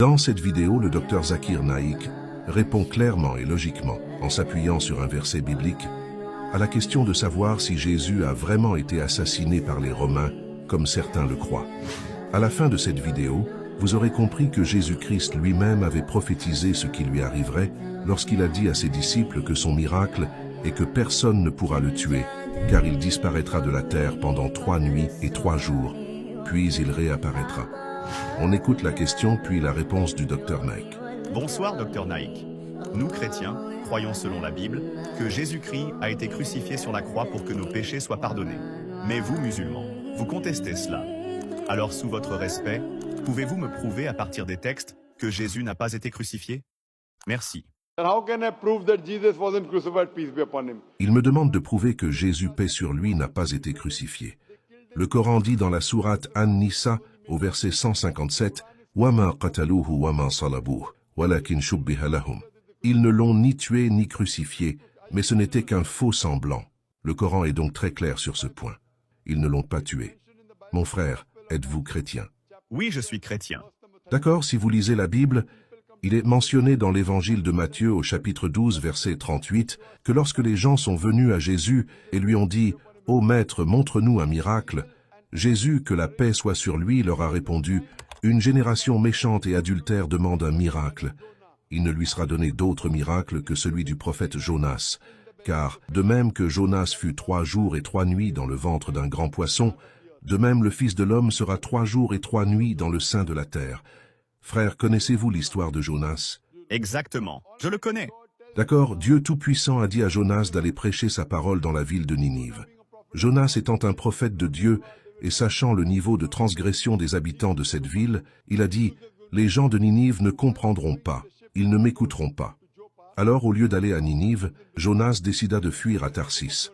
Dans cette vidéo, le docteur Zakir Naik répond clairement et logiquement, en s'appuyant sur un verset biblique, à la question de savoir si Jésus a vraiment été assassiné par les Romains, comme certains le croient. À la fin de cette vidéo, vous aurez compris que Jésus-Christ lui-même avait prophétisé ce qui lui arriverait lorsqu'il a dit à ses disciples que son miracle est que personne ne pourra le tuer, car il disparaîtra de la terre pendant 3 nuits et 3 jours, puis il réapparaîtra. On écoute la question puis la réponse du docteur Naik. Bonsoir docteur Naik. Nous chrétiens croyons selon la Bible que Jésus-Christ a été crucifié sur la croix pour que nos péchés soient pardonnés. Mais vous musulmans, vous contestez cela. Alors sous votre respect, pouvez-vous me prouver à partir des textes que Jésus n'a pas été crucifié? Merci. Il me demande de prouver que Jésus, paix sur lui, n'a pas été crucifié. Le Coran dit dans la sourate An-Nisa, au verset 157, وَمَا قَتَلُوهُ وَمَا صَلَبُوهُ وَلَكِنْ شُبِّهَ لَهُمْ. Ils ne l'ont ni tué ni crucifié, mais ce n'était qu'un faux semblant. Le Coran est donc très clair sur ce point. Ils ne l'ont pas tué. Mon frère, êtes-vous chrétien? Oui, je suis chrétien. D'accord, si vous lisez la Bible, il est mentionné dans l'évangile de Matthieu au chapitre 12, verset 38, que lorsque les gens sont venus à Jésus et lui ont dit « Ô Maître, montre-nous un miracle », Jésus, que la paix soit sur lui, leur a répondu « Une génération méchante et adultère demande un miracle. Il ne lui sera donné d'autre miracle que celui du prophète Jonas. Car, de même que Jonas fut 3 jours et 3 nuits dans le ventre d'un grand poisson, de même le Fils de l'homme sera 3 jours et 3 nuits dans le sein de la terre. » Frère, connaissez-vous l'histoire de Jonas? Exactement, je le connais. D'accord, Dieu Tout-Puissant a dit à Jonas d'aller prêcher sa parole dans la ville de Ninive. Jonas étant un prophète de Dieu, et sachant le niveau de transgression des habitants de cette ville, il a dit « Les gens de Ninive ne comprendront pas, ils ne m'écouteront pas. » Alors, au lieu d'aller à Ninive, Jonas décida de fuir à Tarsis.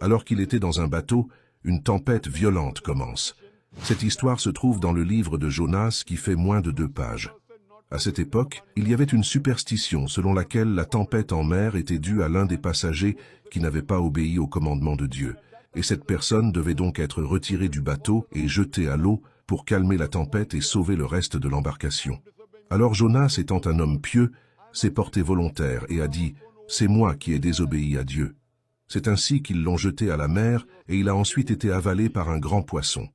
Alors qu'il était dans un bateau, une tempête violente commence. Cette histoire se trouve dans le livre de Jonas qui fait moins de 2 pages. À cette époque, il y avait une superstition selon laquelle la tempête en mer était due à l'un des passagers qui n'avait pas obéi au commandement de Dieu. Et cette personne devait donc être retirée du bateau et jetée à l'eau pour calmer la tempête et sauver le reste de l'embarcation. Alors Jonas, étant un homme pieux, s'est porté volontaire et a dit « C'est moi qui ai désobéi à Dieu ». C'est ainsi qu'ils l'ont jeté à la mer et il a ensuite été avalé par un grand poisson.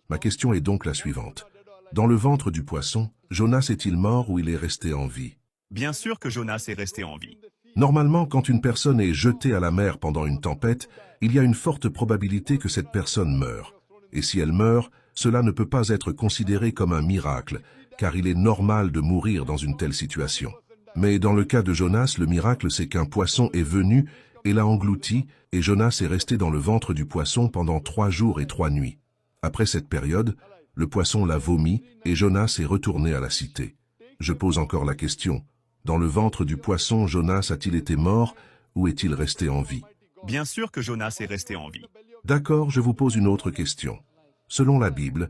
Ma question est donc la suivante. Dans le ventre du poisson, Jonas est-il mort ou il est resté en vie? Bien sûr que Jonas est resté en vie. Normalement, quand une personne est jetée à la mer pendant une tempête, il y a une forte probabilité que cette personne meure. Et si elle meurt, cela ne peut pas être considéré comme un miracle, car il est normal de mourir dans une telle situation. Mais dans le cas de Jonas, le miracle c'est qu'un poisson est venu et l'a englouti, et Jonas est resté dans le ventre du poisson pendant 3 jours et 3 nuits. Après cette période, le poisson l'a vomi et Jonas est retourné à la cité. Je pose encore la question. Dans le ventre du poisson, Jonas a-t-il été mort ou est-il resté en vie? Bien sûr que Jonas est resté en vie. D'accord, je vous pose une autre question. Selon la Bible,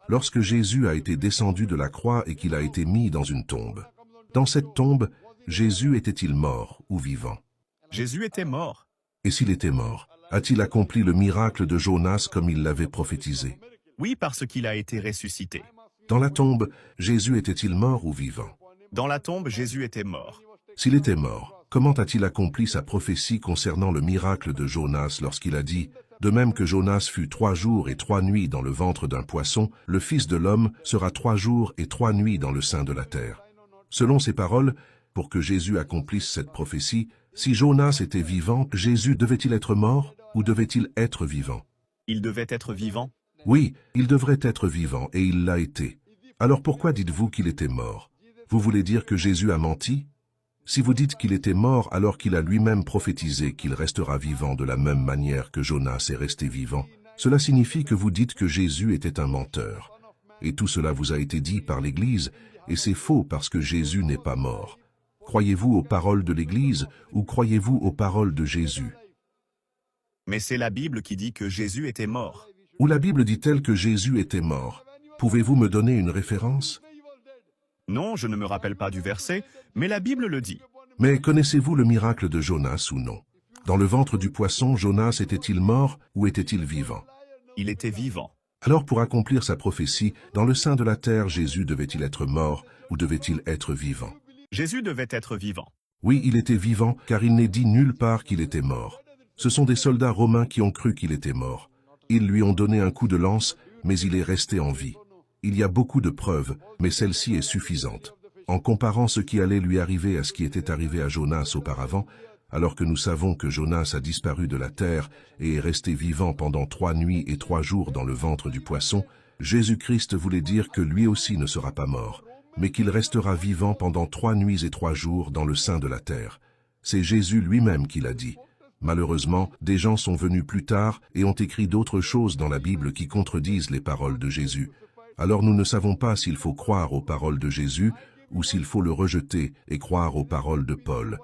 lorsque Jésus a été descendu de la croix et qu'il a été mis dans une tombe, dans cette tombe, Jésus était-il mort ou vivant? Jésus était mort. Et s'il était mort, a-t-il accompli le miracle de Jonas comme il l'avait prophétisé? Oui, parce qu'il a été ressuscité. Dans la tombe, Jésus était-il mort ou vivant? Dans la tombe, Jésus était mort. S'il était mort, comment a-t-il accompli sa prophétie concernant le miracle de Jonas lorsqu'il a dit « De même que Jonas fut 3 jours et 3 nuits dans le ventre d'un poisson, le Fils de l'homme sera 3 jours et 3 nuits dans le sein de la terre. » Selon ces paroles, pour que Jésus accomplisse cette prophétie, si Jonas était vivant, Jésus devait-il être mort ou devait-il être vivant? Il devait être vivant. Oui, il devrait être vivant et il l'a été. Alors pourquoi dites-vous qu'il était mort? Vous voulez dire que Jésus a menti? Si vous dites qu'il était mort alors qu'il a lui-même prophétisé qu'il restera vivant de la même manière que Jonas est resté vivant, cela signifie que vous dites que Jésus était un menteur. Et tout cela vous a été dit par l'Église, et c'est faux parce que Jésus n'est pas mort. Croyez-vous aux paroles de l'Église ou croyez-vous aux paroles de Jésus? Mais c'est la Bible qui dit que Jésus était mort. Où la Bible dit-elle que Jésus était mort? Pouvez-vous me donner une référence? Non, je ne me rappelle pas du verset, mais la Bible le dit. Mais connaissez-vous le miracle de Jonas ou non? Dans le ventre du poisson, Jonas était-il mort ou était-il vivant? Il était vivant. Alors pour accomplir sa prophétie, dans le sein de la terre, Jésus devait-il être mort ou devait-il être vivant? Jésus devait être vivant. Oui, il était vivant, car il n'est dit nulle part qu'il était mort. Ce sont des soldats romains qui ont cru qu'il était mort. Ils lui ont donné un coup de lance, mais il est resté en vie. Il y a beaucoup de preuves, mais celle-ci est suffisante. En comparant ce qui allait lui arriver à ce qui était arrivé à Jonas auparavant, alors que nous savons que Jonas a disparu de la terre et est resté vivant pendant 3 nuits et 3 jours dans le ventre du poisson, Jésus-Christ voulait dire que lui aussi ne sera pas mort, mais qu'il restera vivant pendant 3 nuits et 3 jours dans le sein de la terre. C'est Jésus lui-même qui l'a dit. Malheureusement, des gens sont venus plus tard et ont écrit d'autres choses dans la Bible qui contredisent les paroles de Jésus. Alors nous ne savons pas s'il faut croire aux paroles de Jésus ou s'il faut le rejeter et croire aux paroles de Paul.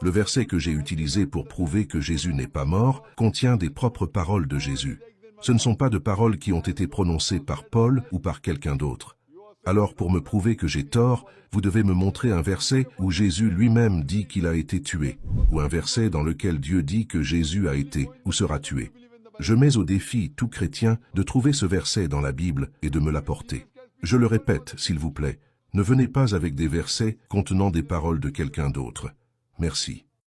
Le verset que j'ai utilisé pour prouver que Jésus n'est pas mort contient des propres paroles de Jésus. Ce ne sont pas de paroles qui ont été prononcées par Paul ou par quelqu'un d'autre. Alors pour me prouver que j'ai tort, vous devez me montrer un verset où Jésus lui-même dit qu'il a été tué, ou un verset dans lequel Dieu dit que Jésus a été ou sera tué. Je mets au défi tout chrétien de trouver ce verset dans la Bible et de me l'apporter. Je le répète, s'il vous plaît, ne venez pas avec des versets contenant des paroles de quelqu'un d'autre. Merci.